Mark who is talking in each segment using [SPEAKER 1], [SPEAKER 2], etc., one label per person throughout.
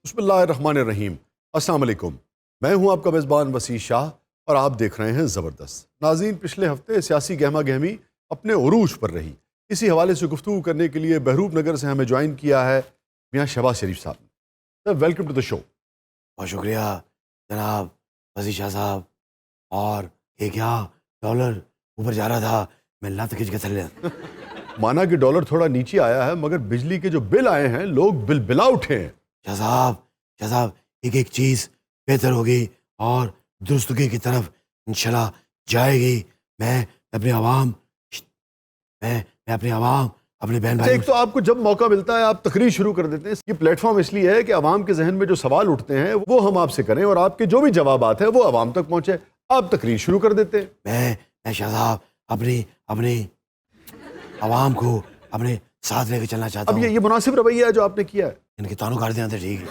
[SPEAKER 1] बिस्मिल्लाहिर्रहमानिर्रहीम। अस्सलाम वालेकुम। मैं हूं आपका मेज़बान वसी शाह और आप देख रहे हैं ज़बरदस्त। नाज़रीन, पिछले हफ्ते सियासी गहमा गहमी अपने उरूज पर रही। इसी हवाले से गुफ्तगू करने के लिए बहरूप नगर से हमें ज्वाइन किया है मियाँ शहबाज शरीफ साहब ने। Welcome to the show.
[SPEAKER 2] बहुत शुक्रिया जनाब वज़ीर शाह साहब। और ये क्या, डॉलर ऊपर जा रहा था, मैं लात खींच के थले।
[SPEAKER 1] माना कि डॉलर थोड़ा नीचे आया है, मगर बिजली के जो बिल आए हैं लोग बिल बिला उठे हैं।
[SPEAKER 2] शाह साहब, एक एक चीज़ बेहतर होगी और दुरुस्तगी की तरफ इंशाल्लाह जाएगी। मैं अपनी आवाम मैं अपनी आवाम अपने बहन भाई।
[SPEAKER 1] एक तो आपको जब मौका मिलता है आप तकरीर शुरू कर देते हैं। ये प्लेटफॉर्म इसलिए है कि आवाम के जहन में जो सवाल उठते हैं वो हम आपसे करें और आपके जो भी जवाबात हैं वो आवाम तक पहुंचे। आप तकरीर शुरू कर देते हैं।
[SPEAKER 2] मैं शाह साहब अपनी आवाम को अपने साथ लेकर चलना चाहता
[SPEAKER 1] अब
[SPEAKER 2] हूँ।
[SPEAKER 1] ये मुनासिब रवैया है जो आपने किया है।
[SPEAKER 2] इनके तानों काट देना तो ठीक है।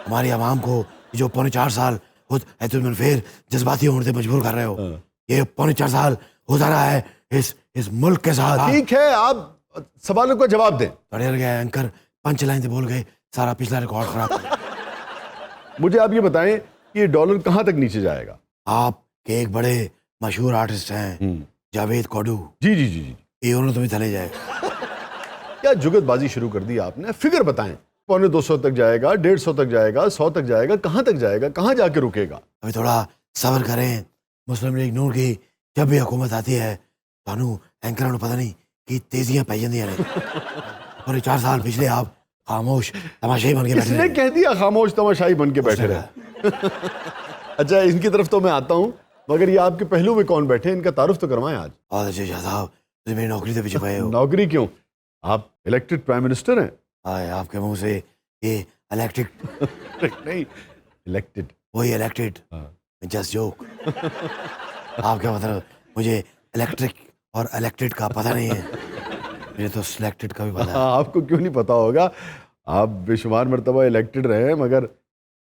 [SPEAKER 2] हमारी आवाम को जो पौने 4 साल खुद फिर जज्बाती होने से मजबूर कर रहे हो, ये पौने 4 साल होता रहा है इस मुल्क के साथ।
[SPEAKER 1] ठीक है, आप सवालों का जवाब दें।
[SPEAKER 2] अड़ गया एंकर, पंच लाइन से बोल गए, सारा पिछला रिकॉर्ड खराब।
[SPEAKER 1] मुझे आप ये बताएं कि ये डॉलर कहां तक नीचे जाएगा।
[SPEAKER 2] आपके एक बड़े मशहूर आर्टिस्ट हैं जावेद कोडू।
[SPEAKER 1] जी जी जी जी।
[SPEAKER 2] ये उन्होंने तुम्हें चले जाए।
[SPEAKER 1] क्या जुगतबाजी शुरू कर दी आपने। फिगर बताएं। पौने 200 तक जाएगा, 150 तक जाएगा, 100 तक जाएगा, कहां तक जाएगा, कहां जाके रुकेगा।
[SPEAKER 2] अभी थोड़ा सब्र करें। मुस्लिम लीग नून की जब भी हुकूमत आती है तानू एंकर पता नहीं कि तेजियां पै जांदियां ने। और 4 साल पिछले आप खामोश तमाशाई बन के बैठे
[SPEAKER 1] इसने
[SPEAKER 2] रहे।
[SPEAKER 1] कह दिया खामोश तमाशाई बन के बैठे रहे। अच्छा, इनकी तरफ तो मैं आता हूं, मगर ये आपके पहलू में कौन बैठे हैं, इनका तारुफ तो करवाएं आज।
[SPEAKER 2] बहुत अच्छे शाह साहब, तुम मेरी नौकरी से पीछे पाए हो।
[SPEAKER 1] नौकरी क्यों, आप इलेक्टेड प्राइम मिनिस्टर हैं।
[SPEAKER 2] आए आपके मुंह से ये इलेक्टेड
[SPEAKER 1] नहीं, इलेक्टेड।
[SPEAKER 2] वही इलेक्टेड, जस्ट जोक। आप क्या मतलब, मुझे इलेक्ट्रिक और इलेक्टेड का पता नहीं है, मुझे तो सिलेक्टेड का भी पता है।
[SPEAKER 1] आपको क्यों नहीं पता होगा, आप बेशुमार मरतबा इलेक्टेड रहे हैं, मगर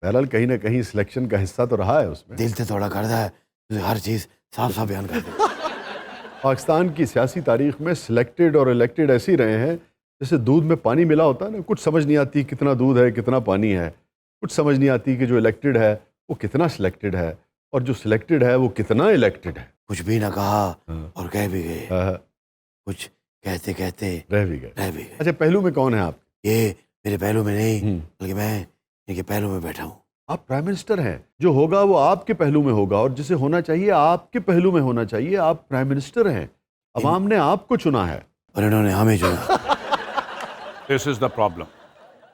[SPEAKER 1] बहरहाल कहीं ना कहीं सिलेक्शन का हिस्सा तो रहा है उसमें।
[SPEAKER 2] दिल से थोड़ा करता है, तो हर चीज़ साफ साफ बयान कर दे।
[SPEAKER 1] पाकिस्तान की सियासी तारीख में सिलेक्टेड और इलेक्टेड ऐसे ही रहे हैं जैसे दूध में पानी मिला होता है ना। कुछ समझ नहीं आती कितना दूध है कितना पानी है, कुछ समझ नहीं आती कि जो इलेक्टेड है वो कितना सिलेक्टेड है और जो सिलेक्टेड है वो कितना इलेक्टेड है।
[SPEAKER 2] कुछ भी ना कहा और कह भी गए,
[SPEAKER 1] हाँ,
[SPEAKER 2] कुछ कहते कहते
[SPEAKER 1] रह भी गए।
[SPEAKER 2] रह भी गए।
[SPEAKER 1] अच्छा, पहलू में कौन है आप।
[SPEAKER 2] ये मेरे पहलू में नहीं, बल्कि मैं इनके पहलू में बैठा हूँ।
[SPEAKER 1] आप प्राइम मिनिस्टर हैं, जो होगा वो आपके पहलू में होगा और जिसे होना चाहिए आपके पहलू में होना चाहिए। आप प्राइम मिनिस्टर हैं, अवाम ने आपको चुना है
[SPEAKER 2] और इन्होंने हमें चुना।
[SPEAKER 3] This is the problem.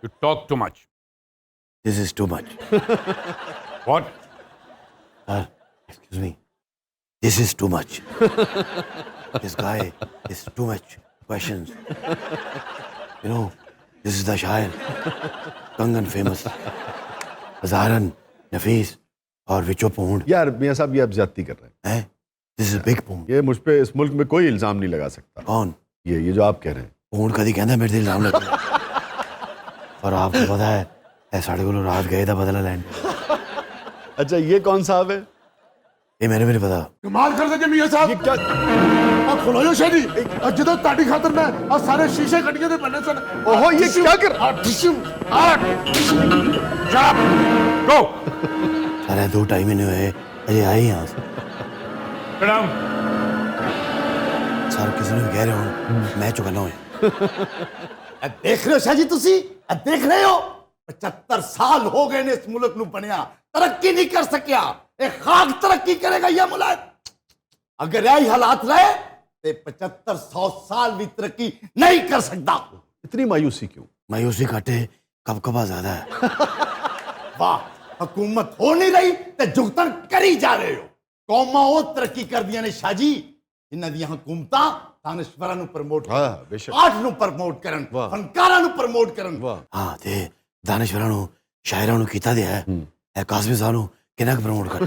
[SPEAKER 3] You talk too much.
[SPEAKER 2] This is too much.
[SPEAKER 3] What?
[SPEAKER 2] Sir, excuse me, this is too much. This guy is too much questions. You know, this is the शायर, कंगन famous, ज़ाहरन नफीस और विचो पूंड।
[SPEAKER 1] यार मियाँ साहब, ये आप ज्यादती कर रहे हैं।
[SPEAKER 2] This is big pound.
[SPEAKER 1] ये मुझ पे इस मुल्क में कोई इल्जाम नहीं लगा सकता।
[SPEAKER 2] कौन?
[SPEAKER 1] ये जो आप कह रहे हैं।
[SPEAKER 2] पूंड कदी कहता मेरे दिल नाम लगा। और आपको पता है साढ़े को रात गए था बदला लैंड।
[SPEAKER 1] अच्छा, ये कौन साहब है।
[SPEAKER 2] ये मैंने भी नहीं पता।
[SPEAKER 4] कमाल कर सके मियां साहब।
[SPEAKER 1] ये क्या।
[SPEAKER 4] आ खुलायो शादी ਜਦੋਂ ਤੁਹਾਡੀ ਖਾਤਰ ਮੈਂ ਆ ਸਾਰੇ ਸ਼ੀਸ਼ੇ ਕੱਢੀਆਂ ਦੇ ਬੰਨੇ ਸਨ।
[SPEAKER 1] ओहो, ये क्या कर।
[SPEAKER 3] Shut up! Go!
[SPEAKER 2] अरे 2-2.5 महीने हुए अजय आए यहाँ से।
[SPEAKER 3] Sit down.
[SPEAKER 2] सर किसी ने कह रहे हो मैं चुकाना हूँ।
[SPEAKER 4] देख रहे हो शाह जी, ਤੁਸੀਂ देख रहे हो 75 साल हो गए ने इस मुल्क ਨੂੰ ਬਣਿਆ, तरक्की नहीं कर सकिया। एक खाक तरक्की करेगा ये मुल्क। अगर यही हालात रहे तो 75-100 साल भी तरक्की नहीं कर सकता।
[SPEAKER 1] इतनी मायूसी क्यों।
[SPEAKER 2] मायूसी काटे कबकबा ज्यादा है।
[SPEAKER 4] वाह, हुकूमत हो नहीं रही तो जुगतन करी जा रहे हो। कौमां वो तरक्की कर दिया ने शाह जी। इन्हां दी हुकूमतां दानिशवरां नूं प्रमोट
[SPEAKER 1] हाँ,
[SPEAKER 4] करन,
[SPEAKER 1] बेशक।
[SPEAKER 4] आर्ट नूं प्रमोट करन,
[SPEAKER 1] वाह।
[SPEAKER 4] फनकारां नूं प्रमोट करन।
[SPEAKER 1] वाह।
[SPEAKER 2] हाँ ते दानिशवरां नूं शायरां नूं कीता दिया है। ए काज़मी साहब नूं किना प्रमोट कर।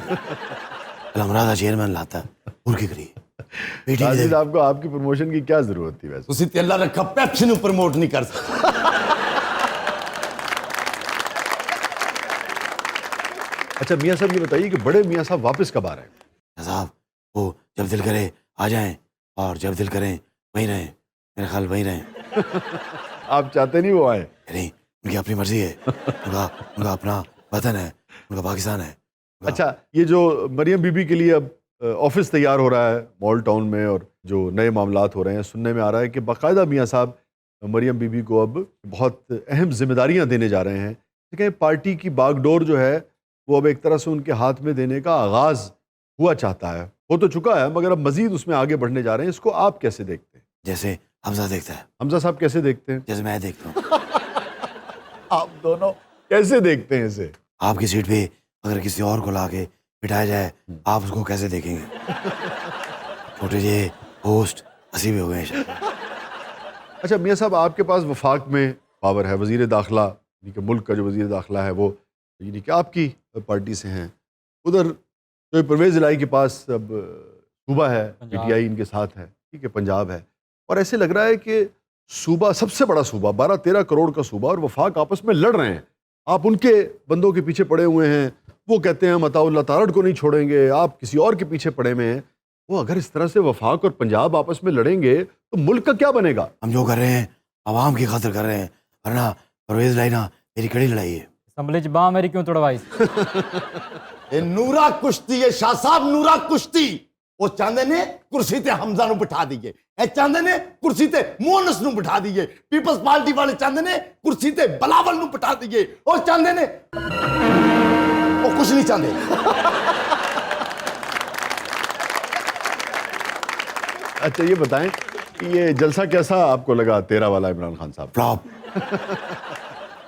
[SPEAKER 2] अलमरा दा चेयरमैन लाता और की करी पीटी
[SPEAKER 1] राशिद,
[SPEAKER 2] दे।
[SPEAKER 1] आपको आपकी प्रमोशन की क्या जरूरत थी वैसे।
[SPEAKER 4] ਤੁਸੀਂ ਤੇ ਅੱਲਾ ਰੱਖਾ ਪੈਪਸੀ ਨੂੰ ਪ੍ਰਮੋਟ ਨਹੀਂ ਕਰ ਸਕਦੇ।
[SPEAKER 1] अच्छा मियाँ साहब, ये बताइए कि बड़े मियाँ साहब वापस कब आ रहे हैं।
[SPEAKER 2] साहब वो जब दिल करे आ जाएं और जब दिल करे वहीं रहें। मेरे ख्याल वहीं रहें।
[SPEAKER 1] आप चाहते नहीं वो आए।
[SPEAKER 2] नहीं, उनकी अपनी मर्जी है, उनका उनका अपना वतन है, उनका पाकिस्तान है।
[SPEAKER 1] अच्छा, ये जो मरियम बीबी के लिए अब ऑफिस तैयार हो रहा है मॉल टाउन में और जो नए मामलात हो रहे हैं, सुनने में आ रहा है कि बाकायदा मियाँ साहब मरियम बीबी को अब बहुत अहम जिम्मेदारियां देने जा रहे हैं। कहें पार्टी की बागडोर जो है वो अब एक तरह से उनके हाथ में देने का आगाज़ हुआ चाहता है, हो तो चुका है, मगर अब मजीद उसमें आगे बढ़ने जा रहे हैं। इसको आप कैसे देखते हैं?
[SPEAKER 2] जैसे हमजा देखता है,
[SPEAKER 1] हमजा साहब कैसे देखते हैं?
[SPEAKER 2] जैसे मैं देखता हूँ।
[SPEAKER 1] आप दोनों कैसे देखते हैं इसे?
[SPEAKER 2] आपकी सीट पे अगर किसी और को ला के बिठाया जाए, आप उसको कैसे देखेंगे? छोटे जे होस्ट हंसी भी हो गए शायद।
[SPEAKER 1] अच्छा मियाँ साहब, आपके पास वफाक में पावर है, वज़ीर दाखिला यानी कि मुल्क का जो वज़ीर दाखिला है वो यानी कि आपकी पार्टी से हैं। उधर जो परवेज़ इलाही के पास अब सूबा है, PTI इनके साथ है, ठीक है, पंजाब है, और ऐसे लग रहा है कि सूबा सबसे बड़ा सूबा 12-13 करोड़ का सूबा और वफाक आपस में लड़ रहे हैं। आप उनके बंदों के पीछे पड़े हुए हैं, वो कहते हैं हम अताउल्लाह तारड़ को नहीं छोड़ेंगे, आप किसी और के पीछे पड़े हुए हैं। वो अगर इस तरह से वफाक और पंजाब आपस में लड़ेंगे तो मुल्क का क्या बनेगा?
[SPEAKER 2] हम जो कर रहे हैं आवाम की खातिर कर रहे हैं, वरना परवेज इलाही ना मेरी कड़ी लड़ाई है।
[SPEAKER 5] असम्बली च बांह मेरी क्यों तोड़वाई?
[SPEAKER 4] ये नूरा कुश्ती है शाह साहब, नूरा कुश्ती। वो चाहते ने कुर्सी ते हमजा नु बिठा दिए, ए चाहते ने कुर्सी ते मोहनस नु बिठा दिए, पीपल्स पार्टी वाले चाहते ने कुर्सी ते बलावल नु बिठा दिए, और चाहते ने वो कुछ नहीं चाहते।
[SPEAKER 1] अच्छा ये बताएं कि ये जलसा कैसा आपको लगा 13 वाला इमरान खान साहब?
[SPEAKER 2] फ्लॉप।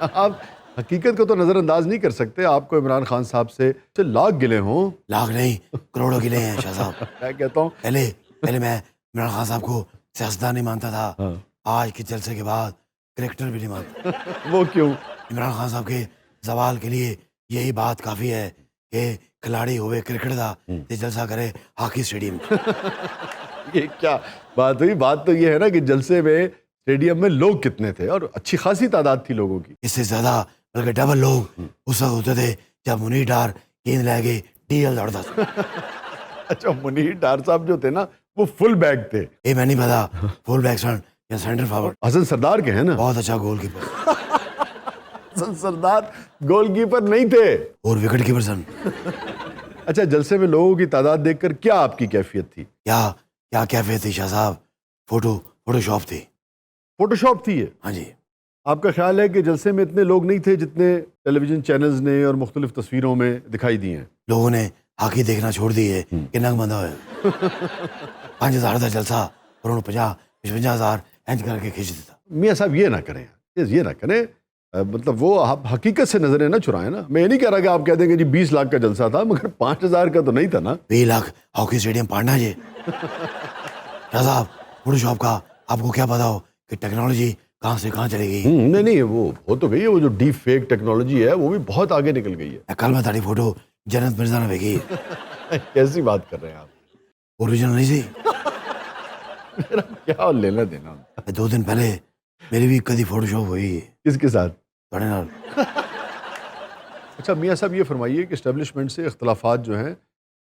[SPEAKER 1] आप हकीकत को तो नज़रअंदाज नहीं कर सकते। आपको इमरान खान साहब से लाख गिले हों।
[SPEAKER 2] लाख नहीं, करोड़ों गिले हैं शाह साहब।
[SPEAKER 1] मैं कहता हूँ
[SPEAKER 2] पहले पहले मैं इमरान खान साहब को सियासतदान नहीं मानता था,
[SPEAKER 1] हाँ।
[SPEAKER 2] आज के जलसे के बाद क्रिकेटर भी नहीं मानता।
[SPEAKER 1] वो क्यों?
[SPEAKER 2] इमरान खान साहब के सवाल के लिए यही बात काफ़ी है कि खिलाड़ी हुए क्रिकेट का ते जलसा करे हॉकी स्टेडियम।
[SPEAKER 1] ये क्या बात हुई? बात तो ये है ना कि जलसे में स्टेडियम में लोग कितने थे, और अच्छी खासी तादाद थी लोगों की।
[SPEAKER 2] इससे ज़्यादा बल्कि डबल लोग उस वक्त होते थे जब मुनीर डार गेंद लगे डीएल दौड़ता था।
[SPEAKER 1] अच्छा, मुनीर डार साहब जो थे ना वो फुल बैक थे।
[SPEAKER 2] ये मैं नहीं पता फुल बैक सन या सेंटर फॉरवर्ड।
[SPEAKER 1] हसन सरदार के हैं ना?
[SPEAKER 2] बहुत अच्छा गोलकीपर
[SPEAKER 1] हसन सरदार गोलकीपर नहीं थे।
[SPEAKER 2] और विकेट कीपर सन।
[SPEAKER 1] अच्छा, जलसे में लोगों की तादाद देखकर क्या आपकी कैफियत थी?
[SPEAKER 2] क्या क्या कैफियत थी शाह साहब? फोटोशॉप थी।
[SPEAKER 1] फोटोशॉप थी ये?
[SPEAKER 2] हाँ जी।
[SPEAKER 1] आपका ख्याल है कि जलसे में इतने लोग नहीं थे जितने टेलीविजन चैनल्स ने और मुख्तलिफ तस्वीरों में दिखाई दी हैं?
[SPEAKER 2] लोगों ने हॉकी देखना छोड़ दी है कि नंग बंधा है। 5,000 का जलसा और उन्होंने 50-55,000 इंच करके खींच देता।
[SPEAKER 1] मियाँ साहब ये ना करें, ये ना करें। मतलब वो आप हकीकत से नजरें ना चुराएं ना। मैं ये नहीं कह रहा कि आप कह देंगे जी 20 लाख का जलसा था, मगर 5,000 का तो नहीं था ना।
[SPEAKER 2] 20 लाख हॉकी स्टेडियम पाड़ना जी। शाह साहब, फोटोशॉप का आपको क्या पता हो कि टेक्नोलॉजी कहाँ से कहाँ चली गई?
[SPEAKER 1] नहीं, वो हो तो गई है। वो जो डीप फेक टेक्नोलॉजी है वो भी बहुत आगे निकल गई है।
[SPEAKER 2] कल मैं तारी फोटो जन्नत मिर्जा ने भेजी।
[SPEAKER 1] कैसी बात कर रहे हैं आप?
[SPEAKER 2] ओरिजिनल नहीं थी।
[SPEAKER 1] मेरा क्या लेना देना?
[SPEAKER 2] 2 दिन पहले मेरी भी कदी फोटोशॉप हुई।
[SPEAKER 1] किसके साथ?
[SPEAKER 2] बड़े नाल।
[SPEAKER 1] अच्छा मियाँ साहब, ये फरमाइए कि इस्टेब्लिशमेंट से इख्तलाफात जो हैं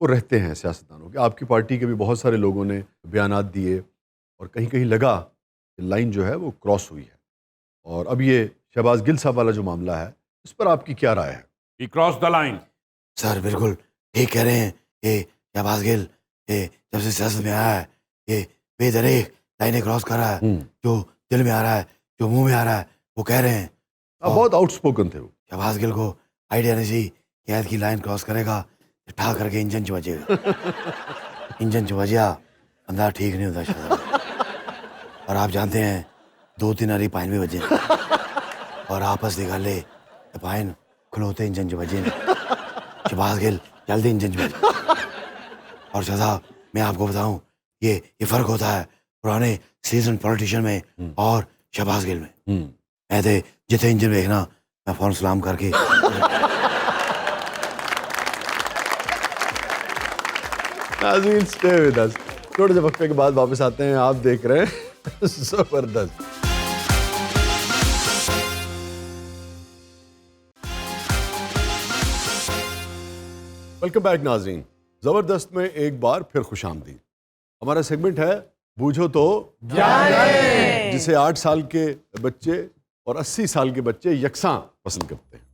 [SPEAKER 1] वो रहते हैं सियासतदानों के। आपकी पार्टी के भी बहुत सारे लोगों ने बयानात दिए और कहीं कहीं लगा कि लाइन जो है वो क्रॉस हुई है। और अब ये शहबाज गिल साहब वाला जो मामला है, इस पर आपकी क्या राय है?
[SPEAKER 3] He crossed the line.
[SPEAKER 2] Sir बिल्कुल ठीक कह रहे हैं कि शहबाज गिल जब से सियासत में आया है ये बेदरेक लाइनें क्रॉस कर रहा है। जो दिल में आ रहा है, जो मुंह में आ रहा है, वो कह रहे हैं।
[SPEAKER 1] आप बहुत आउटस्पोकन थे वो।
[SPEAKER 2] शहबाज गिल को आइडिया नहीं थी कि ऐद की लाइन क्रॉस करेगा तो ठा करके इंजन च बजेगा। इंजन च बजा बंदा ठीक नहीं होता शायद। और आप जानते हैं 2-3 हरी पाइन भी बजे और आपस निकाले पाइन खलोते इंजन च बजे। शहबाज गिल जल्दी इंजन च बजे। और शाह साहब, मैं आपको बताऊं ये फर्क होता है पुराने सीजन पॉलिटिशियन में और शहबाज गिल में। ऐसे जिथे इंजन देखना मैं फौरन सलाम करके
[SPEAKER 1] नाज़रीन, स्टे विद अस। थोड़े से वक्फे के बाद वापस आते हैं। आप देख रहे हैं जबरदस्त। वेलकम बैक नाज़रीन। जबरदस्त में एक बार फिर खुशामदीद। हमारा सेगमेंट है बूझो तो, जिसे 8 साल के बच्चे और 80 साल के बच्चे यकसां पसंद करते हैं।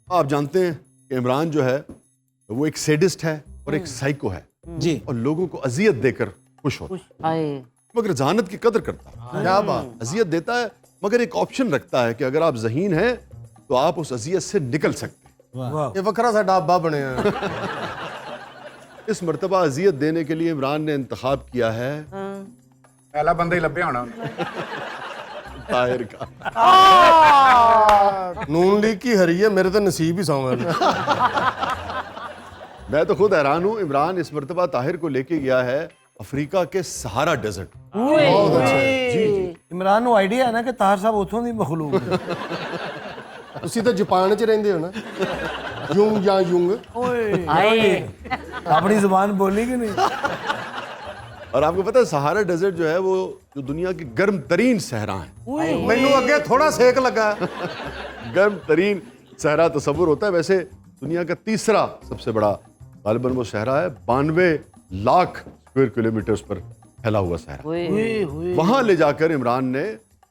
[SPEAKER 1] आप जानते हैं कि इमरान जो है वो एक सैडिस्ट है और एक साइको है
[SPEAKER 2] जी।
[SPEAKER 1] और लोगों को अजियत देकर खुश होता है, मगर जहानत की कदर करता है। क्या बात, अजियत देता है मगर एक ऑप्शन रखता है कि अगर आप ज़हीन हैं तो आप उस अजियत से निकल सकते हैं।
[SPEAKER 6] ये वखरा सा डाबा बने हैं।
[SPEAKER 1] इस मर्तबा अजियत देने के लिए इमरान ने इंतखाब किया है
[SPEAKER 3] पहला बंदा ही लभ्या होना
[SPEAKER 1] ताहिर का।
[SPEAKER 6] नून लीग की हरी है, मेरे तो नसीब ही सौ है।
[SPEAKER 1] मैं तो खुद हैरान हूं, इमरान इस मर्तबा ताहिर को लेके गया है अफ्रीका के सहारा डेजर्ट। जी जी।
[SPEAKER 2] इमरान को आइडिया है ना कि ताहिर साहब उतों दी मखलूक है।
[SPEAKER 6] ਤੁਸੀਂ ਤਾਂ ਜਾਪਾਨ 'ਚ ਰਹਿੰਦੇ ਹੋ ਨਾ, ਯੂੰਗ ਜਾਂ ਯੂੰਗ।
[SPEAKER 2] अपनी जुबान बोली कि नहीं?
[SPEAKER 1] और आपको पता है सहारा डेजर्ट जो है वो जो दुनिया की गर्म तरीन सहरा है।
[SPEAKER 6] ਮੈਨੂੰ ਅੱਗੇ ਥੋੜਾ ਸੇਕ ਲੱਗਾ।
[SPEAKER 1] गर्म तरीन सहरा तस्वुर होता है, वैसे दुनिया का तीसरा सबसे बड़ा गालिबन वो सहरा है, 92 लाख स्क्वायर किलोमीटर पर फैला हुआ सहरा। वहां ले जाकर इमरान ने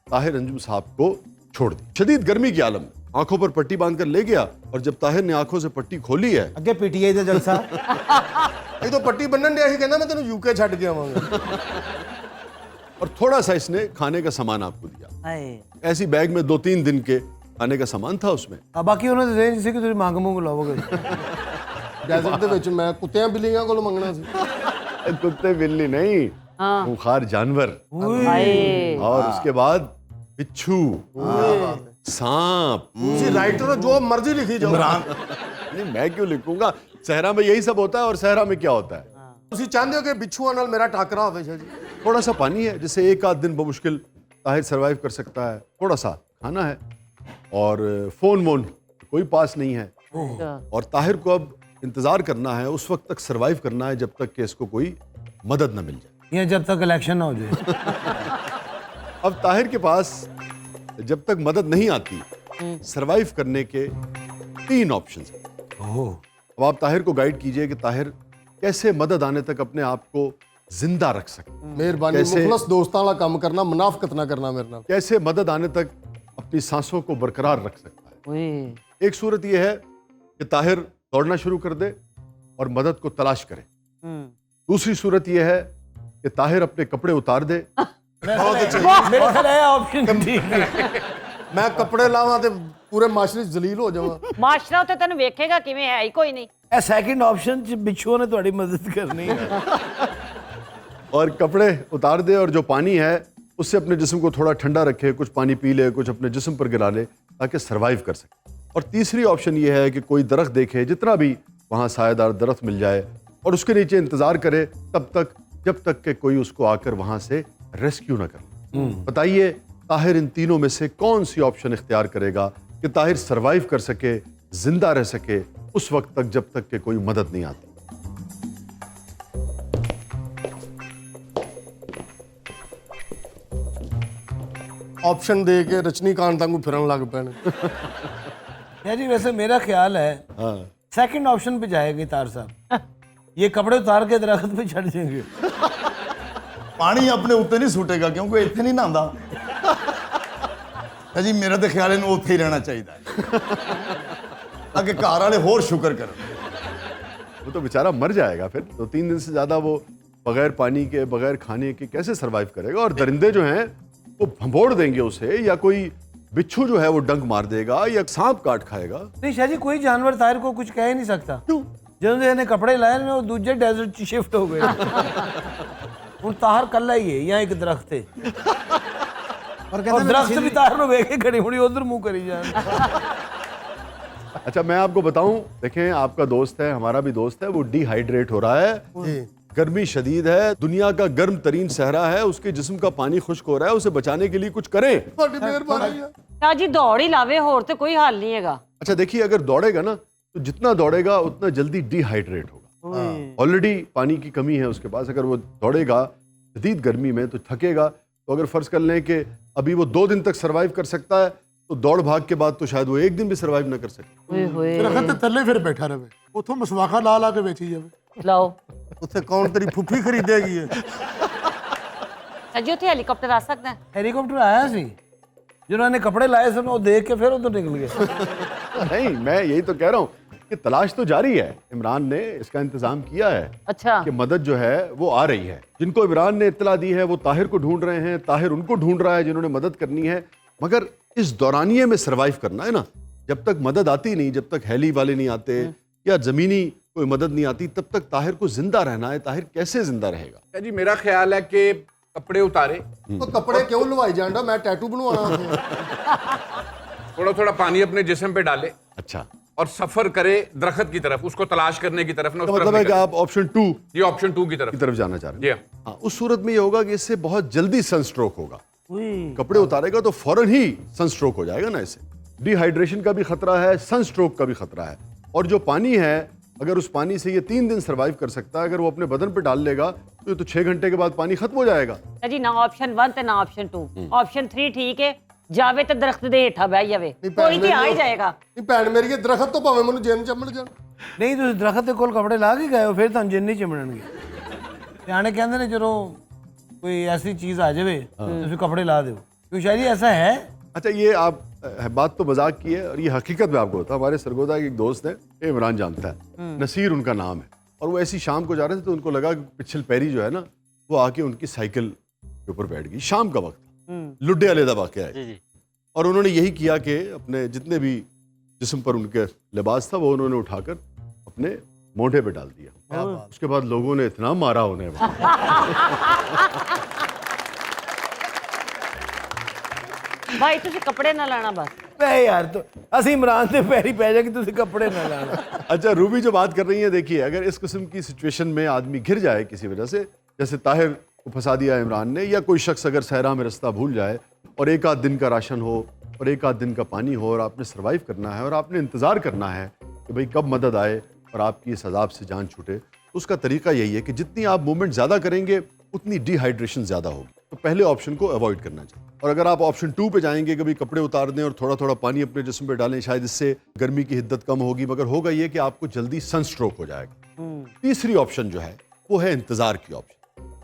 [SPEAKER 1] ताहिर अंजुम साहब को छोड़ दी। शदीद गर्मी की आलम में आंखों पर पट्टी बांधकर ले गया और जब ताहिर ने आंखों से पट्टी खोली है
[SPEAKER 2] अगे पीटीआई ਦਾ ਜਲਸਾ।
[SPEAKER 6] ਇਹ ਤਾਂ ਪੱਟੀ ਬੰਨਣ ਡਿਆ ਸੀ, ਕਹਿੰਦਾ ਮੈਂ ਤੈਨੂੰ ਯੂਕੇ ਛੱਡ ਕੇ ਆਵਾਂਗਾ।
[SPEAKER 1] और थोड़ा सा इसने खाने का सामान आपको दिया। ऐसी बैग में 2-3 दिन के खाने का सामान था उसमें।
[SPEAKER 2] बाकी उन्होंने रेंज से कि तुम मांग मूंग लाओगे।
[SPEAKER 6] ਡੈਜ਼ਰਟ ਦੇ ਵਿੱਚ ਮੈਂ ਕੁੱਤਿਆਂ ਬਿੱਲੀਆਂ ਕੋਲ ਮੰਗਣਾ ਸੀ।
[SPEAKER 1] कुत्ते बिल्ली नहीं, खूंखार जानवर। और उसके बाद बिच्छू, सांप।
[SPEAKER 6] ਤੁਸੀਂ ਰਾਈਟਰ ਹੋ, जो मर्जी लिखी जाओ।
[SPEAKER 1] नहीं मैं क्यों लिखूंगा, सहरा में यही सब होता है। और सहरा में क्या होता है,
[SPEAKER 6] ਤੁਸੀਂ चाहते हो कि बिच्छुआं ਨਾਲ मेरा टाकरा होवे शाह जी।
[SPEAKER 1] थोड़ा सा पानी है जिससे एक आध दिन बमुश्किल ताहिर सरवाइव कर सकता है, थोड़ा सा खाना है और फोन वोन कोई पास नहीं है। और ताहिर को अब इंतजार करना है, उस वक्त तक सरवाइव करना है जब तक कि इसको कोई मदद न मिल जाए।
[SPEAKER 2] ये जब तक इलेक्शन ना हो जाए।
[SPEAKER 1] अब ताहिर के पास जब तक मदद नहीं आती सरवाइव करने के 3 ऑप्शन हैं। अब आप ताहिर को गाइड कीजिए कि ताहिर कैसे मदद आने तक अपने आप को जिंदा रख सके,
[SPEAKER 6] ਮਿਹਰਬਾਨੀ,
[SPEAKER 1] कैसे
[SPEAKER 6] ਮੁਖਲਸ ਦੋਸਤਾਂ ਵਾਲਾ ਕੰਮ ਕਰਨਾ, ਮੁਨਾਫਕਤ ਨਾ करना मेरे नाल।
[SPEAKER 1] कैसे मदद आने तक अपनी सांसों को बरकरार रख सकता है। एक सूरत यह है कि ताहिर दौड़ना शुरू कर दे और मदद को तलाश करे। दूसरी सूरत यह है कि ताहिर अपने कपड़े उतार दे।
[SPEAKER 2] मेरे ख्याल है ऑप्शन ठीक है।
[SPEAKER 6] मैं कपड़े लावां ते पूरे माशरे 'ਚ जलील हो जावां।
[SPEAKER 7] ਮਾਸ਼ਰਾ ਤੇ ਤੈਨੂੰ ਵੇਖੇਗਾ ਕਿਵੇਂ ਹੈ ਹੀ ਕੋਈ ਨਹੀਂ।
[SPEAKER 2] ਇਹ ਸੈਕਿੰਡ ਆਪਸ਼ਨ ਚ ਬਿੱਛੂਆਂ ਨੇ ਤੁਹਾਡੀ ਮਦਦ ਕਰਨੀ ਹੈ।
[SPEAKER 1] और कपड़े उतार दे और जो पानी है उससे अपने जिस्म को थोड़ा ठंडा रखे, कुछ पानी पी ले, कुछ अपने जिस्म पर गिरा ले ताकि सरवाइव कर सके। और तीसरी ऑप्शन ये है कि कोई दरख्त देखे, जितना भी वहाँ सायेदार दरख्त मिल जाए और उसके नीचे इंतजार करे तब तक जब तक कि कोई उसको आकर वहाँ से रेस्क्यू ना करे। बताइए ताहिर इन तीनों में से कौन सी ऑप्शन इख्तियार करेगा कि ताहिर सरवाइव कर सके, जिंदा रह सके उस वक्त तक जब तक कि कोई मदद नहीं आती।
[SPEAKER 6] ऑप्शन दे के रजनीकांत वांगू फिरन लग पैने।
[SPEAKER 2] यार जी वैसे मेरा ख्याल है सेकंड ऑप्शन पे जाएगी तार साहब। ये कपड़े उतार के दरख्त पे चढ़ जाएंगे।
[SPEAKER 4] पानी अपने उत्ते नहीं सुटेगा क्योंकि इतने नहीं नहांदा। जी मेरा तो ख्याल है उत्थे ही रहना चाहिए ताकि घर वाले होर शुक्र करें।
[SPEAKER 1] वो तो बेचारा मर जाएगा फिर। 2-3 दिन से ज्यादा वो बगैर पानी के, बगैर खाने के कैसे सरवाइव करेगा। और दरिंदे जो हैं वो भंबोड़ देंगे उसे, या कोई बिच्छू जो है वो डंक मार देगा, या सांप काट खाएगा।
[SPEAKER 2] नहीं शाह जी कोई जानवर ताहिर को कुछ कह ही नहीं सकता। क्यों? ਜਦੋਂ ਇਹਨੇ ਕੱਪੜੇ ਲਾਏ ਨੇ ਉਹ ਦੂਜੇ ਡੈਜ਼ਰਟ 'ਚ ਸ਼ਿਫਟ ਹੋ ਗਏ। ਹੁਣ ਤਾਹਿਰ ਕੱਲਾ ਹੀ ਹੈ ਜਾਂ ਇੱਕ ਦਰਖਤ ਤੇ। और दरख्त भी ताहिर ਨੂੰ ਵੇਖ ਕੇ ਖੜੀ ਹੁਣੀ ਉਧਰ ਮੂੰਹ ਕਰੀ ਜਾਣ।
[SPEAKER 1] अच्छा मैं आपको बताऊं, देखें आपका दोस्त है, हमारा भी दोस्त है, वो डिहाइड्रेट हो रहा है। गर्मी शदीद है, दुनिया का गर्म तरीन सहरा है, उसके जिस्म का पानी खुश्क हो रहा है, उसे बचाने के लिए कुछ करें।
[SPEAKER 6] ਤੁਹਾਡੀ ਮਿਹਰਬਾਨੀ ਹੈ।
[SPEAKER 7] ਤਾਂ ਜੀ ਦੌੜ ਹੀ ਲਾਵੇ, ਹੋਰ ਤੇ ਕੋਈ ਹੱਲ ਨਹੀਂ ਹੈਗਾ।
[SPEAKER 1] अच्छा देखिए अगर दौड़ेगा ना तो जितना दौड़ेगा उतना जल्दी डिहाइड्रेट होगा। ऑलरेडी पानी की कमी है उसके पास। अगर वो दौड़ेगा शदीद गर्मी में तो थकेगा। तो अगर फर्ज कर लें कि अभी वो 2 दिन तक सरवाइव कर सकता है तो दौड़ भाग के बाद तो शायद वो 1 दिन भी सरवाइव ना कर सके।
[SPEAKER 6] ਦਰਖਤ ਤੇ ਥੱਲੇ ਫਿਰ ਬੈਠਾ ਰਵੇ, ਉਥੋਂ ਮਸਵਾਖਾ ਲਾ ਲਾ ਕੇ ਵੇਚੀ ਜਾਵੇ।
[SPEAKER 7] ਲਾਓ
[SPEAKER 6] ਉੱਥੇ ਕੌਣ ਤੇਰੀ ਫੁੱਫੀ ਖਰੀਦੇਗੀ?
[SPEAKER 7] ਅਜੀ ਉੱਥੇ ਹੈਲੀਕਾਪਟਰ ਆ ਸਕਦਾ ਹੈ।
[SPEAKER 2] ਹੈਲੀਕਾਪਟਰ ਆਇਆ ਸੀ जिन्होंने कपड़े लाए थे वो देख के फिर उधर निकल गए।
[SPEAKER 1] नहीं, मैं यही तो कह रहा हूँ कि तलाश तो जारी है। इमरान ने इसका इंतजाम किया है
[SPEAKER 7] अच्छा
[SPEAKER 1] कि मदद जो है वो आ रही है। जिनको इमरान ने इत्तला दी है वो ताहिर को ढूंढ रहे हैं, ताहिर उनको ढूंढ रहा है जिन्होंने मदद करनी है। मगर इस दौरानिये में सरवाइव करना है ना, जब तक मदद आती नहीं, जब तक हेली वाले नहीं आते या जमीनी कोई मदद नहीं आती, तब तक ताहिर को जिंदा रहना है। ताहिर कैसे जिंदा रहेगा?
[SPEAKER 3] जी मेरा ख्याल है कि कपड़े उतारे,
[SPEAKER 6] तो कपड़े क्यों लवाई जांडा, मैं टैटू बनवाना।
[SPEAKER 3] थोड़ा थोड़ा पानी अपने जिस्म पे डाले
[SPEAKER 1] अच्छा,
[SPEAKER 3] और सफर करे दरख्त की तरफ, उसको तलाश करने की तरफ ना,
[SPEAKER 1] तो
[SPEAKER 3] उस तरफ
[SPEAKER 1] मतलब है कि
[SPEAKER 3] निकले।
[SPEAKER 1] आप ऑप्शन 2
[SPEAKER 3] ये ऑप्शन 2 की
[SPEAKER 1] की
[SPEAKER 3] तरफ।
[SPEAKER 1] तरफ जाना चाह रहे
[SPEAKER 3] जी
[SPEAKER 1] हैं।
[SPEAKER 3] हाँ।
[SPEAKER 1] हाँ, उस सूरत में ये होगा कि इससे बहुत जल्दी सनस्ट्रोक होगा। कपड़े उतारेगा तो फौरन ही सनस्ट्रोक हो जाएगा ना। इससे डिहाइड्रेशन का भी खतरा है, सनस्ट्रोक का भी खतरा है। और जो पानी है, अगर उस पानी से ये 3 दिन सर्वाइव कर सकता है, अगर वो अपने बदन पे डाल लेगा तो ये तो 6 घंटे के बाद पानी खत्म हो जाएगा।
[SPEAKER 7] जी ना ऑप्शन 1 ਤੇ ਨਾ ऑप्शन 2। ऑप्शन 3 ठीक है, ਜਾਵੇ ਤੇ ਦਰਖਤ ਦੇ ਹੇਠਾਂ ਬਹਿ ਜਾਵੇ, ਕੋਈ ਤੇ ਆ ਹੀ ਜਾਏਗਾ।
[SPEAKER 6] ਨਹੀਂ ਭੈਣ ਮੇਰੀ, ਦਰਖਤ ਤੋਂ ਭਾਵੇਂ ਮੈਨੂੰ ਜਿੰਨ ਚੰਮੜ ਜਾਣ।
[SPEAKER 2] ਨਹੀਂ ਤੁਸੀਂ ਦਰਖਤ ਦੇ ਕੋਲ ਕੱਪੜੇ ਲਾ ਕੇ ਗਏ ਹੋ, ਫਿਰ ਤੁਹਾਨੂੰ ਜਿੰਨ ਨਹੀਂ ਚਿਮੜਨਗੇ। ਸਿਆਣੇ ਕਹਿੰਦੇ ਨੇ ਜਦੋਂ ਕੋਈ ਐਸੀ ਚੀਜ਼ ਆ ਜਾਵੇ ਤੁਸੀਂ ਕੱਪੜੇ ਲਾ ਦਿਓ, क्यों शायद ऐसा है।
[SPEAKER 1] अच्छा, ये आप बात तो मजाक की है और ये हकीकत में आपको होता है। हमारे सरगोदा के एक दोस्त है, ये इमरान जानता है, नसीर उनका नाम है, और वो ऐसी शाम को जा रहे थे तो उनको लगा कि पिछल पैरी जो है ना वो आके उनकी साइकिल के ऊपर बैठ गई। शाम का वक्त, लुड्डे अलहदा वाक़या है। और उन्होंने यही किया कि अपने जितने भी जिस्म पर उनके लिबास था वो उन्होंने उठाकर अपने मोढ़े पे डाल दिया। उसके बाद लोगों ने इतना मारा उन्हें
[SPEAKER 7] भाई ਤੁਸੀਂ ਕੱਪੜੇ ਨਾ ਲਾਣਾ बस।
[SPEAKER 2] नहीं यार, तो ਅਸੀਂ इमरान से पैरी पै जाए कि ਤੁਸੀਂ कपड़े ना लाना।
[SPEAKER 1] अच्छा, रूबी जो बात कर रही है, देखिए अगर इस किस्म की सिचुएशन में आदमी घिर जाए किसी वजह से, जैसे ताहिर को फंसा दिया इमरान ने, या कोई शख्स अगर सहरा में रास्ता भूल जाए और एक आध दिन का राशन हो और एक आध दिन का पानी हो और आपने सर्वाइव करना है और आपने इंतज़ार करना है कि भाई कब मदद आए और आपकी इस अजाब से जान छूटे, तो उसका तरीका यही है कि जितनी आप मूवमेंट ज़्यादा करेंगे उतनी डिहाइड्रेशन ज़्यादा होगी। तो पहले ऑप्शन को अवॉइड करना चाहिए। और अगर आप ऑप्शन 2 पे जाएंगे, कभी कपड़े उतार दें और थोड़ा थोड़ा पानी अपने जिस्म पे डालें, शायद इससे गर्मी की हिद्दत कम होगी, मगर होगा ये कि आपको जल्दी सनस्ट्रोक हो जाएगा। तीसरी ऑप्शन जो है वो है इंतज़ार की ऑप्शन।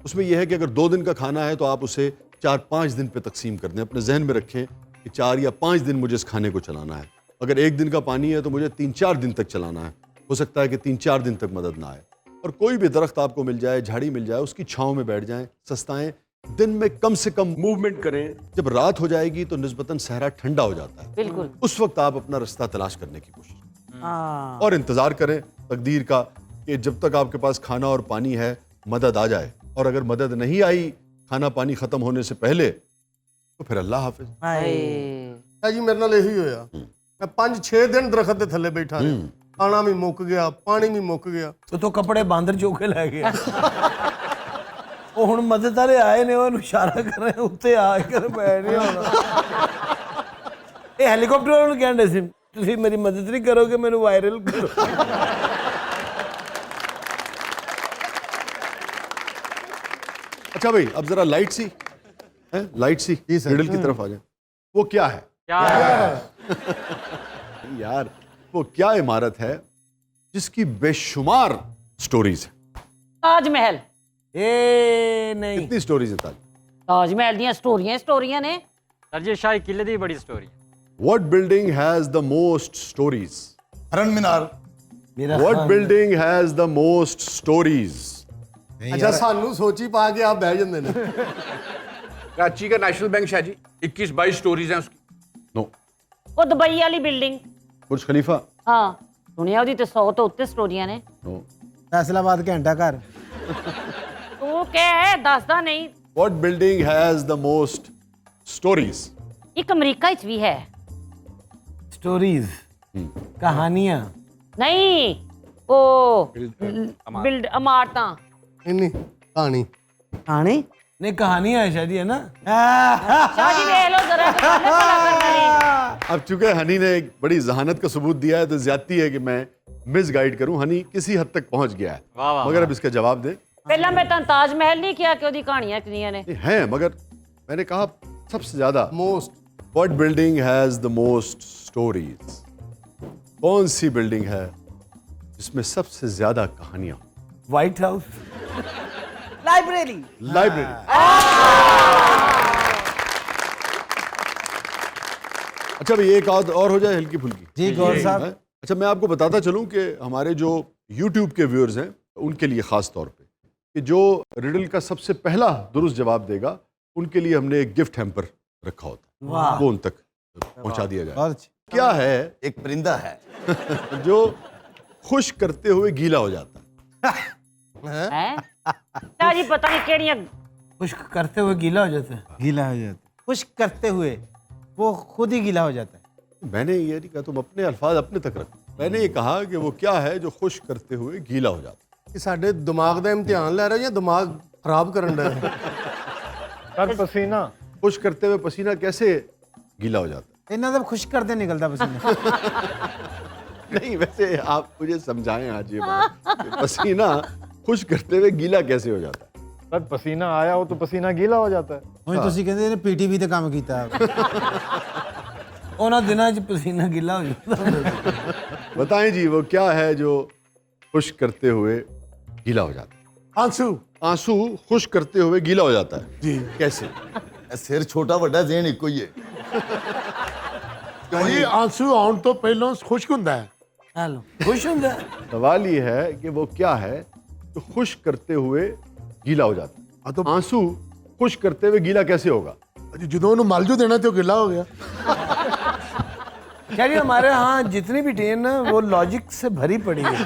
[SPEAKER 1] उसमें यह है कि अगर 2 दिन का खाना है तो आप उसे 4-5 दिन पे तकसीम कर दें। अपने जहन में रखें कि 4 या 5 दिन मुझे इस खाने को चलाना है। अगर 1 दिन का पानी है तो मुझे 3-4 दिन तक चलाना है। हो सकता है कि 3-4 दिन तक मदद ना आए। और कोई भी दरख्त आपको मिल जाए, झाड़ी मिल जाए, उसकी छांव में बैठ जाएं, सस्ताएं, दिन में कम से कम मूवमेंट करें। जब रात हो जाएगी तो निस्बतन सहरा ठंडा हो जाता है,
[SPEAKER 7] बिल्कुल
[SPEAKER 1] उस वक्त आप अपना रास्ता तलाश करने की कोशिश करें और इंतजार करें तकदीर का कि जब तक आपके पास खाना और पानी है मदद आ जाए। और अगर मदद नहीं आई खाना पानी खत्म होने से पहले तो फिर अल्लाह हाफिज।
[SPEAKER 6] है जी, मेरे नाल यही होया। मैं 5-6 दिन दरखत ਦੇ ਥੱਲੇ ਬੈਠਾ ਰਿਹਾ, ਖਾਣਾ ਵੀ ਮੁੱਕ ਗਿਆ, ਪਾਣੀ ਵੀ ਮੁੱਕ ਗਿਆ।
[SPEAKER 2] तो कपड़े बांदर चुक के लै गया। वो हुण मदद वाले आए ने, ਉਹਨੂੰ ਇਸ਼ਾਰਾ ਕਰ ਰਹੇ ਉੱਤੇ ਆ ਕੇ ਬੈਠ ਨਹੀਂ ਹੋਣਾ। ਇਹ ਹੈਲੀਕਾਪਟਰ ਵਾਲਿਆਂ ਨੂੰ ਕਹਿੰਦੇ ਸੀ ਤੁਸੀਂ ਮੇਰੀ ਮਦਦ ਨਹੀਂ ਕਰੋਗੇ, ਮੈਨੂੰ ਵਾਇਰਲ ਕਰੋ।
[SPEAKER 1] अच्छा भाई, अब जरा लाइट सी मिडिल की तरफ आ जाए। वो क्या है? यार वो क्या इमारत है जिसकी बेशुमार स्टोरीज है?
[SPEAKER 7] ताजमहल।
[SPEAKER 2] ए नहीं,
[SPEAKER 1] कितनी स्टोरीज है ताज?
[SPEAKER 7] ताजमहल ਦੀਆਂ ਸਟੋਰੀਆਂ ਨੇ।
[SPEAKER 5] ਸਰ ਜੀ ਸ਼ਾਹੀ ਕਿਲੇ ਦੀ ਬੜੀ story.
[SPEAKER 1] What building has the most stories?
[SPEAKER 4] हरन मीनार।
[SPEAKER 2] मेरा
[SPEAKER 1] What building has the most stories?
[SPEAKER 6] ਅੱਛਾ, ਸਾਨੂੰ ਸੋਚੀ ਪਾ ਕੇ ਆਪ ਬਹਿ ਜਾਂਦੇ ਨੇ।
[SPEAKER 3] कराची का national bank Shah ji 21-22 stories हैं उसकी।
[SPEAKER 1] No.
[SPEAKER 7] ਉਹ ਦੁਬਈ ਵਾਲੀ ਬਿਲਡਿੰਗ।
[SPEAKER 1] बुर्ज खलीफा?
[SPEAKER 7] ਹਾਂ ਸੁਣਿਆ, ਉਹਦੀ ਤੇ 100 ਤੋਂ ਉੱਤੇ ਸਟੋਰੀਆਂ ਨੇ।
[SPEAKER 1] No.
[SPEAKER 2] फैसलाबाद घंटा घर।
[SPEAKER 7] ਤੂੰ ਕਹਿ, ਦੱਸਦਾ ਨਹੀਂ।
[SPEAKER 1] What building has the most stories?
[SPEAKER 7] ਇੱਕ ਅਮਰੀਕਾ ਵਿੱਚ ਵੀ ਹੈ।
[SPEAKER 2] स्टोरीज, कहानियां।
[SPEAKER 7] ਨਹੀਂ, ਉਹ ਬਿਲਡ ਇਮਾਰਤਾਂ।
[SPEAKER 6] ਇੰਨੀ ਕਹਾਣੀ।
[SPEAKER 2] कहानी नहीं, कहानियां है शायद, है ना।
[SPEAKER 7] ਸ਼ਾਹ ਜੀ ਵੇਖ ਲਓ ਜ਼ਰਾ ਭਲਾ ਕਰਨ ਵਾਲੀ।
[SPEAKER 1] अब चूंकि हनी ने एक बड़ी जहानत का सबूत दिया है तो ज्यादती है कि मैं मिस गाइड करूं। हनी किसी हद तक पहुंच गया है, मगर अब इसका जवाब दे।
[SPEAKER 7] ਪਹਿਲਾਂ ਮੈਂ ਤਾਂ ਤਾਜ ਮਹਿਲ नहीं किया कि ਉਹਦੀ ਕਹਾਣੀਆਂ ਕਿੰਨੀਆਂ ਨੇ।
[SPEAKER 1] नहीं, है, मगर मैंने कहा सबसे ज्यादा।
[SPEAKER 6] Most.
[SPEAKER 1] What building has the most stories? कौन सी बिल्डिंग है जिसमें सबसे ज्यादा कहानियां?
[SPEAKER 2] White house. लाइब्रेरी।
[SPEAKER 1] लाइब्रेरी। अच्छा भाई एक और हो जाए हल्की फुल्की।
[SPEAKER 2] जी गौर साहब।
[SPEAKER 1] हैं? अच्छा मैं आपको बताता चलूं कि हमारे जो YouTube के व्यूअर्स हैं उनके लिए ख़ास तौर पे कि जो रिडल का सबसे पहला दुरुस्त जवाब देगा उनके लिए हमने एक गिफ्ट हैम्पर रखा होता है, वो उन तक पहुंचा दिया जाए। क्या है
[SPEAKER 4] एक परिंदा है
[SPEAKER 1] जो खुश करते हुए गीला हो जाता है?
[SPEAKER 7] हैं शाह जी पता नहीं केड़ियां
[SPEAKER 2] खुश्क करते हुए गीला हो जाता है। गीला हो जाता है। खुश्क करते हुए वो खुद ही गीला हो जाता है।
[SPEAKER 1] मैंने ये नहीं कहा, तुम अपने अल्फाज अपने तक रखो। मैंने ये कहा कि वो क्या है जो खुश करते हुए गीला हो जाता है।
[SPEAKER 6] कि ਸਾਡੇ ਦਿਮਾਗ ਦਾ ਇਮਤਿਹਾਨ ਲੈ ਰਹੇ ਜਾਂ ਦਿਮਾਗ ਖਰਾਬ ਕਰਨ ਦਾ
[SPEAKER 8] पसीना
[SPEAKER 1] खुश करते हुए पसीना कैसे गीला हो जाता
[SPEAKER 2] इन्हें तो खुश करते निकलता पसीना।
[SPEAKER 1] है? नहीं वैसे आप मुझे समझाएं आज ये बात कि पसीना खुश करते हुए गीला कैसे हो जाता है?
[SPEAKER 8] जब पसीना आया हो तो पसीना गीला हो जाता है।
[SPEAKER 2] ਹੁਣ ਤੁਸੀਂ ਕਹਿੰਦੇ ਇਹਨੇ ਪੀਟੀਵੀ ਤੇ ਕੰਮ ਕੀਤਾ ਉਹਨਾਂ ਦਿਨਾਂ 'ਚ ਪਸੀਨਾ ਗਿੱਲਾ ਹੋ ਜਾਂਦਾ।
[SPEAKER 1] बताएं जी वो क्या है जो खुश करते हुए गीला हो जाता है?
[SPEAKER 4] आंसू
[SPEAKER 1] आंसू खुश करते हुए गीला हो जाता है
[SPEAKER 4] जी
[SPEAKER 1] कैसे?
[SPEAKER 4] सिर छोटा ਵੱਡਾ ਜ਼ੇਨ ਇੱਕੋ ਹੀ ਹੈ
[SPEAKER 9] ਜੀ ਆਂਸੂ ਆਉਣ ਤੋਂ ਪਹਿਲਾਂ ਖੁਸ਼ਕ ਹੁੰਦਾ ਹੈ
[SPEAKER 2] ਹੈਲੋ ਖੁਸ਼ ਹੁੰਦਾ ਹੈ।
[SPEAKER 1] सवाल ये है कि वो क्या है जो खुश करते हुए गीला हो जाता है?
[SPEAKER 9] हाँ तो
[SPEAKER 1] आंसू खुश करते हुए गीला कैसे होगा?
[SPEAKER 9] ਜਦੋਂ ਉਹਨੂੰ ਮਲਜੂ ਦੇਣਾ ਤੇ ਉਹ ਗਿੱਲਾ ਹੋ ਗਿਆ
[SPEAKER 2] क्या जी हमारे यहाँ जितनी भी टीम है वो लॉजिक से भरी पड़ी है।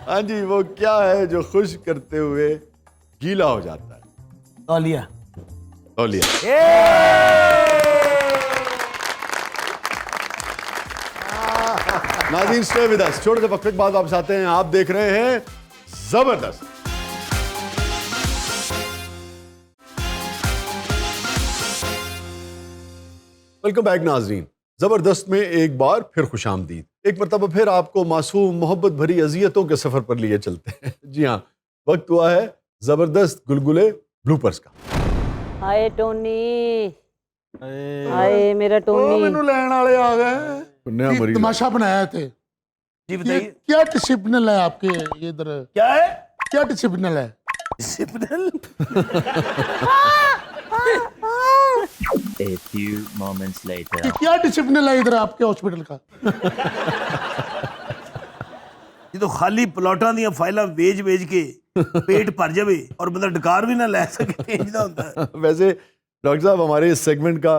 [SPEAKER 1] हाँ जी वो क्या है जो खुश करते हुए गीला हो जाता है?
[SPEAKER 2] तौलिया।
[SPEAKER 1] तौलिया। नाज़रीन स्टे विद अस। छोटे से वक्फे के बाद वापस आते हैं। आप देख रहे हैं जबरदस्त। वेलकम बैक नाज़रीन। जबरदस्त में एक बार फिर खुशामदीद। एक मरतबा फिर आपको मासूम मोहब्बत भरी अजियतों के सफर पर लिए चलते हैं। जी हाँ, वक्त हुआ है जबरदस्त गुलगुले ब्लूपर्स का।
[SPEAKER 7] हाय टोनी, हाय मेरा
[SPEAKER 9] ਉਹ
[SPEAKER 7] टोनी।
[SPEAKER 9] ਮੈਨੂੰ ਲੈਣ ਵਾਲੇ आ गए
[SPEAKER 1] नया
[SPEAKER 9] ये
[SPEAKER 1] मरीज।
[SPEAKER 9] तमाशा बनाया थे
[SPEAKER 2] जी
[SPEAKER 9] ये
[SPEAKER 2] बताइए
[SPEAKER 9] क्या डिसिप्लिन है आपके ये इधर
[SPEAKER 2] क्या है
[SPEAKER 9] क्या डिसिप्लिन है
[SPEAKER 2] signal.
[SPEAKER 10] A few moments later.
[SPEAKER 9] ये क्या डिसिप्लिन है इधर आपके हॉस्पिटल का
[SPEAKER 2] ये तो खाली प्लॉटां ਦੀਆਂ ਫਾਈਲਾਂ ਵੇਚ ਕੇ पेट भर जावे और बंदा डकार भी ना ले सके इंजदा होता है।
[SPEAKER 1] वैसे डॉक्टर साहब हमारे इस सेगमेंट का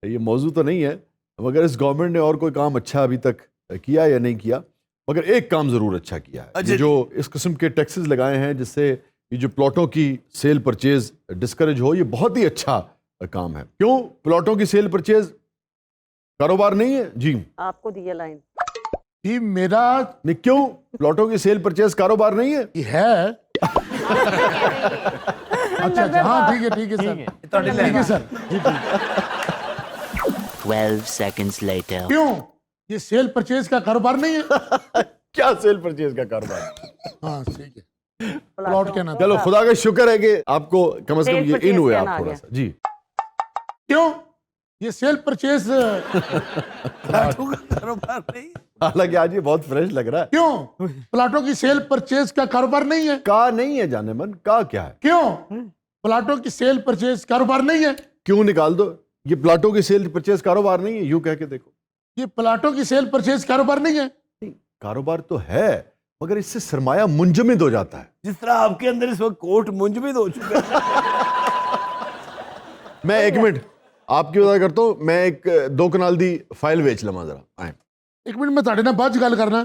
[SPEAKER 1] ये मौजू तो नहीं है, मगर इस गवर्नमेंट ने और कोई काम अच्छा अभी तक किया या नहीं किया, मगर एक काम ज़रूर अच्छा किया है। ये जो इस किस्म के टैक्सेस लगाए हैं जिससे ये जो प्लॉटों की सेल परचेज डिस्करेज हो, ये बहुत ही अच्छा काम है। क्यों प्लॉटों की सेल परचेज कारोबार नहीं है? जी
[SPEAKER 7] आपको दिया लाइन।
[SPEAKER 9] जी मेरा
[SPEAKER 1] नहीं, क्यों प्लॉटों की सेल परचेज कारोबार नहीं है?
[SPEAKER 9] ये है अच्छा अच्छा हाँ ठीक है सर ठीक है सर जी ठीक
[SPEAKER 10] 12 seconds later.
[SPEAKER 9] क्यों ये सेल परचेज का कारोबार नहीं है
[SPEAKER 1] क्या सेल परचेज का कारोबार?
[SPEAKER 9] हाँ ठीक है प्लॉट के नाम
[SPEAKER 1] चलो खुदा का शुक्र है कि आपको कम से कम
[SPEAKER 7] सेल
[SPEAKER 1] ये
[SPEAKER 7] परचेज
[SPEAKER 1] इन हुए
[SPEAKER 7] का
[SPEAKER 1] आप
[SPEAKER 7] ना आ
[SPEAKER 1] थोड़ा
[SPEAKER 7] गया।
[SPEAKER 1] सा। जी
[SPEAKER 9] क्यों ये सेल परचेज
[SPEAKER 2] कारोबार नहीं।
[SPEAKER 1] हालांकि आज ये बहुत फ्रेश लग रहा है।
[SPEAKER 9] क्यों प्लाटों की सेल परचेज का कारोबार नहीं है
[SPEAKER 1] का नहीं है जाने मन, का क्या है?
[SPEAKER 9] क्यों प्लाटों की सेल परचेज कारोबार नहीं है
[SPEAKER 1] क्यों निकाल दो, ये प्लाटों की सेल परचेज कारोबार नहीं है, यूं कह के देखो।
[SPEAKER 9] ये प्लाटों की सेल परचेज कारोबार नहीं है
[SPEAKER 1] कारोबार तो है, मगर इससे सरमाया मुंजमद हो जाता है।
[SPEAKER 2] जिस तरह आपके अंदर इस वक्त कोट मुंजमद हो चुका है।
[SPEAKER 1] मैं एक मिनट आपकी वजह करता हूं, मैं एक 2 कनाल दी फाइल बेच लवा जरा आए।
[SPEAKER 9] एक मिनट मैं ਤੁਹਾਡੇ ਨਾਲ ਬਾਅਦ ਚ ਗੱਲ ਕਰਨਾ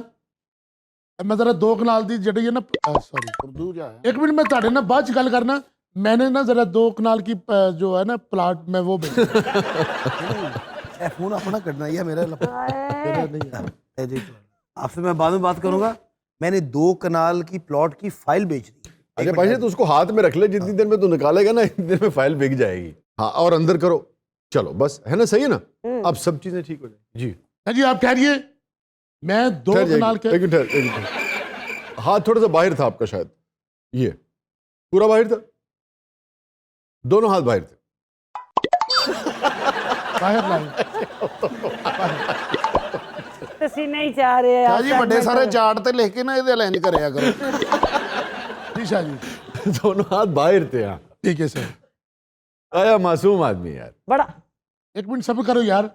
[SPEAKER 9] मैं जरा 2 कनाल दी ਜਿਹੜੀ ਹੈ ਨਾ सॉरी उर्दू जा है एक मिनट मैं ਤੁਹਾਡੇ ਨਾਲ ਬਾਅਦ ਚ ਗੱਲ करना मैंने ना जरा 2 कनाल की जो है ना प्लाट में वो बेचा
[SPEAKER 2] फोन अपना करना या मेरा नहीं। आपसे मैं बाद में बात करूंगा। मैंने 2 कनाल की प्लॉट की फाइल बेच दी।
[SPEAKER 1] अच्छा भाई तो उसको हाथ में रख ले, जितनी देर में तू निकालेगा ना इतनी देर में फाइल बिक जाएगी। हाँ और अंदर करो, चलो बस है ना, सही है ना? अब सब चीजें ठीक हो जाएंगी। जी
[SPEAKER 9] जी आप ठहरिए मैं 2 कनाल के
[SPEAKER 1] एक मिनट हाथ थोड़ा सा बाहर था आपका, शायद ये पूरा बाहर था, दोनों हाथ बाहर थे।
[SPEAKER 9] बाहर लाए
[SPEAKER 7] ਤੁਸੀਂ ਨਹੀਂ ਚਾਹ ਰਹੇ
[SPEAKER 9] शाह जी बड़े सारे चार्ट ते लिख के ना ਇਹਦੇ लाइन करया करो जी शाह जी
[SPEAKER 1] दोनों हाथ बाहर थे। हाँ
[SPEAKER 9] ठीक है सर
[SPEAKER 1] आया मासूम आदमी यार।
[SPEAKER 7] बड़ा
[SPEAKER 9] एक मिनट सब्र करो यार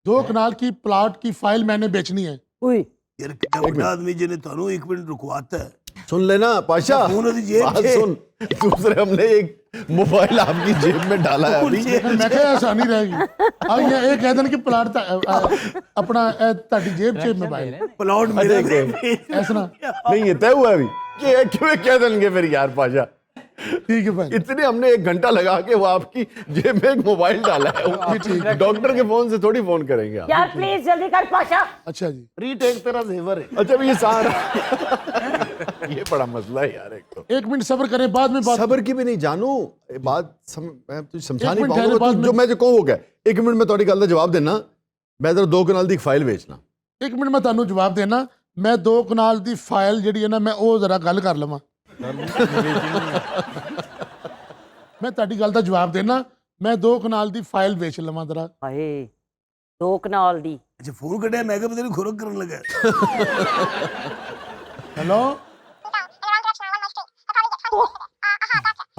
[SPEAKER 9] 2 कनाल की प्लॉट की फाइल मैंने बेचनी है।
[SPEAKER 7] ओए
[SPEAKER 4] यार कितना बड़ा आदमी जिन्हें थानू 1 मिनट रुकवाता है।
[SPEAKER 1] सुन लेना पाशा,
[SPEAKER 4] फोन ਉਹਦੀ जेब
[SPEAKER 1] बात
[SPEAKER 4] च।
[SPEAKER 1] सुन। दूसरे हमने एक मोबाइल आपकी जेब में डाला है अभी।
[SPEAKER 9] मैं क्या ऐसा नहीं रहेगी। अब ये कह देना कि प्लॉट अपना ताड़ी जेब चे मोबाइल
[SPEAKER 4] प्लॉट मेरे से
[SPEAKER 9] ऐसा ना।
[SPEAKER 1] नहीं ये तय हुआ है अभी कि क्यों कह देंगे फिर यार पाशा।
[SPEAKER 9] ठीक है भाई।
[SPEAKER 1] इतने हमने 1 घंटा लगा के वो आपकी जेब में एक मोबाइल डाला है। डॉक्टर के फोन से थोड़ी फोन करेंगे आप।
[SPEAKER 7] यार प्लीज जल्दी कर पाशा।
[SPEAKER 9] अच्छा जी,
[SPEAKER 4] रीटेक तेरा जेवर है।
[SPEAKER 1] अच्छा अभी ये सारा ये बड़ा मसला है यार। एक तो
[SPEAKER 9] 1 मिनट सब्र करें, बाद में बात।
[SPEAKER 1] सबर की भी नहीं जानू ये बात मैं तुझे समझा
[SPEAKER 9] एक
[SPEAKER 1] नहीं
[SPEAKER 9] मिनट
[SPEAKER 1] पाऊंगा।
[SPEAKER 9] ठहरे, बाद
[SPEAKER 1] तू जो मैं जो कहूँगा 1 मिनट में थोड़ी गल का जवाब देना। मैं तेरा 2 कनाल दी फाइल बेचना।
[SPEAKER 9] 1 मिनट मैं ਤੁਹਾਨੂੰ ਜਵਾਬ ਦੇਣਾ। ਮੈਂ 2 ਕਨਾਲ ਦੀ ਫਾਈਲ ਜਿਹੜੀ ਹੈ ਨਾ ਮੈਂ ਉਹ ਜ਼ਰਾ ਗੱਲ ਕਰ ਲਵਾਂ। ਮੈਂ ਤੁਹਾਡੀ ਗੱਲ ਦਾ ਜਵਾਬ ਦੇਣਾ। ਮੈਂ 2 ਕਨਾਲ ਦੀ ਫਾਈਲ ਵੇਚ ਲਵਾਂ ਜ਼ਰਾ।
[SPEAKER 7] ਹਾਏ 2 ਕਨਾਲ ਦੀ।
[SPEAKER 4] अच्छा फोन कटिया मैं क्या पता नहीं खुरक करने लगा।
[SPEAKER 9] ਹੈਲੋ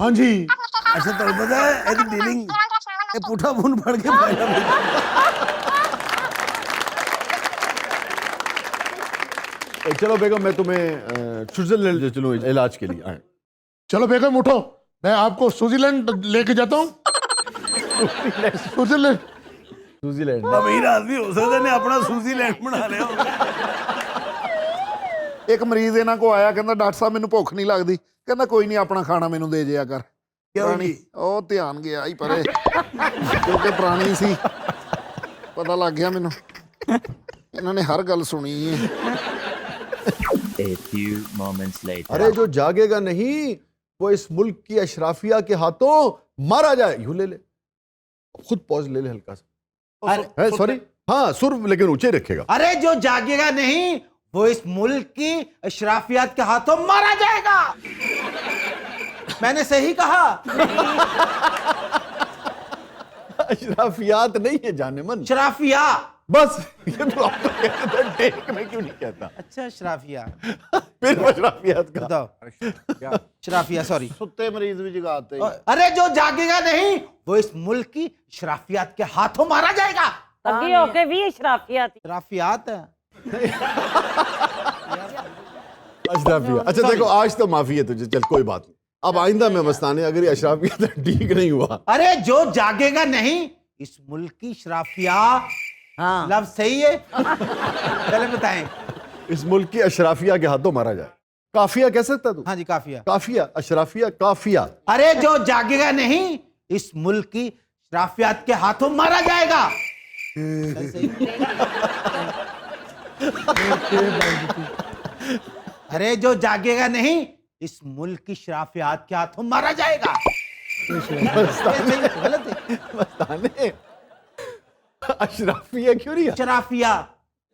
[SPEAKER 9] ਹਾਂਜੀ
[SPEAKER 4] अच्छा तो पता है ऐसी डीलिंग ये पुठा फोन पड़ के फायदा
[SPEAKER 1] चलो बेगम मैं तुम्हें स्विट्जरलैंड ले चलूँ इलाज के लिए। आए।
[SPEAKER 9] चलो बेगम उठो, मैं आपको स्विट्जरलैंड लेके जाता हूँ। स्विट्जरलैंड
[SPEAKER 1] न्यूजीलैंड
[SPEAKER 4] अमीर आदमी हो सकता ने अपना स्विट्जरलैंड बना लिया
[SPEAKER 11] ਇੱਕ ਮਰੀਜ਼ ਇਹਨਾਂ ਕੋ ਆਇਆ, ਕਹਿੰਦਾ ਡਾਕਟਰ ਸਾਹਿਬ ਮੈਨੂੰ ਭੁੱਖ ਨਹੀਂ ਲੱਗਦੀ। ਕਹਿੰਦਾ ਕੋਈ ਨਹੀਂ ਆਪਣਾ ਖਾਣਾ ਮੈਨੂੰ ਦੇ ਜਿਆ ਕਰ। ਪੁਰਾਣੀ ਉਹ ਧਿਆਨ ਗਿਆ ਹੀ ਪਰੇ ਕਿਉਂਕਿ ਪੁਰਾਣੀ ਸੀ, ਪਤਾ ਲੱਗ ਗਿਆ ਮੈਨੂੰ ਇਹਨਾਂ ਨੇ ਹਰ ਗੱਲ ਸੁਣੀ ਹੈ।
[SPEAKER 10] A few moments later.
[SPEAKER 1] अरे जो जागेगा नहीं वो इस मुल्क की अशराफिया के हाथों मारा जाए। यूं ले खुद पॉज ले हल्का सा। सॉरी हाँ सुर लेकिन ऊंचे रखेगा।
[SPEAKER 12] अरे जो जागेगा नहीं वो इस मुल्क की अशराफियात के हाथों मारा जाएगा। मैंने सही कहा।
[SPEAKER 1] अशराफियात नहीं है जाने मन,
[SPEAKER 12] शराफिया।
[SPEAKER 1] बस ये तो आप तो कहते थे, टेक में क्यों नहीं कहता।
[SPEAKER 12] अच्छा शराफिया
[SPEAKER 1] फिर अशराफियात का
[SPEAKER 12] बताओ। शराफिया सॉरी।
[SPEAKER 11] ਸੁੱਤੇ ਮਰੀਜ਼ ਵੀ ਜਗਾਤੇ।
[SPEAKER 12] अरे जो जागेगा नहीं वो इस मुल्क की शराफियात के हाथों मारा जाएगा।
[SPEAKER 7] ਅੱਗੇ ਹੋ ਕੇ ਵੀ ਸ਼ਰਾਫੀਆਤ।
[SPEAKER 12] शराफियात है।
[SPEAKER 1] अशराफिया। अच्छा देखो आज तो माफी है तुझे, चल कोई बात नहीं। अब आइंदा में मस्ताने अगर ये अशराफिया ठीक नहीं हुआ।
[SPEAKER 12] अरे जो जागेगा नहीं इस मुल्क की शराफिया। हाँ लफ्ज सही है। पहले बताएं।
[SPEAKER 1] इस मुल्क की अशराफिया के हाथों मारा जाए। काफिया कह सकता तू?
[SPEAKER 12] हाँ जी काफिया।
[SPEAKER 1] काफिया अशराफिया काफिया।
[SPEAKER 12] अरे जो जागेगा नहीं इस मुल्क की शराफियात के हाथों मारा जाएगा। अरे जो जागेगा नहीं इस मुल्क की शराफियात के हाथों मारा जाएगा। गलत है।
[SPEAKER 1] मस्ताने अशराफिया क्यों नहीं?
[SPEAKER 12] शराफिया।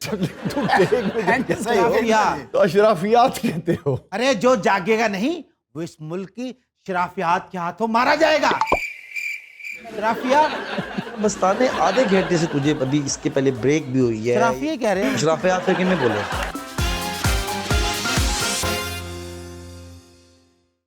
[SPEAKER 1] तू टेक में कैसा
[SPEAKER 12] शराफिया।
[SPEAKER 1] तो अशराफियात कहते हो।
[SPEAKER 12] अरे जो जागेगा नहीं वो इस मुल्क की शराफियात के हाथों मारा जाएगा। शराफिया।
[SPEAKER 13] मस्ताने आधे घंटे से तुझे अभी इसके पहले ब्रेक भी हुई है।
[SPEAKER 12] शराफिया कह रहे हैं।
[SPEAKER 13] शराफियात किन्ने बोले?